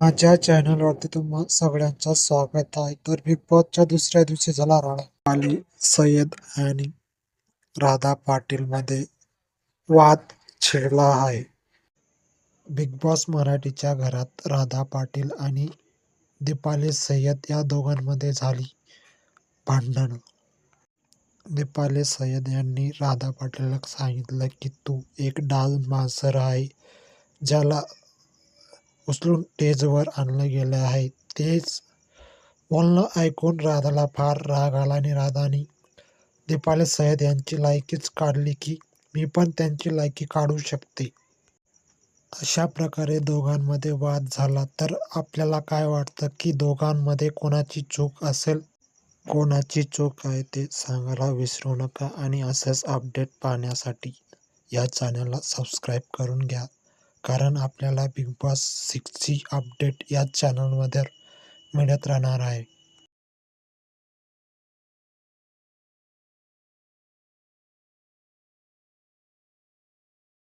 माझ्या चॅनलवरती तुम्हा सगळ्यांचं स्वागत आहे. तर बिग बॉसच्या दुसऱ्या दिवशी झाला राडा. आली सय्यद आणि राधा पाटील मध्ये वाद छिडला आहे. बिग बॉस मराठीच्या घरात राधा पाटील आणि दीपाली सय्यद या दोघांमध्ये झाली भांडणं. दीपाली सय्यद यांनी राधा पाटीलला सांगितलं की तू एक डान्स मास्टर आहे, ज्याला उचलून स्टेजवर आणलं गेलं आहे. तेच बोलणं ऐकून राधाला फार राग आला आणि राधाने दीपाली सय्यद यांची लायकीच काढली की मी पण त्यांची लायकी काढू शकते. अशा प्रकारे दोघांमध्ये वाद झाला. तर आपल्याला काय वाटतं की दोघांमध्ये कोणाची चूक असेल? कोणाची चूक आहे ते सांगायला विसरू नका आणि असेच अपडेट पाहण्यासाठी या चॅनलला सबस्क्राईब करून घ्या, कारण आपल्याला बिग बॉस 6ची अपडेट या चॅनलमध्ये मिळत राहणार आहे.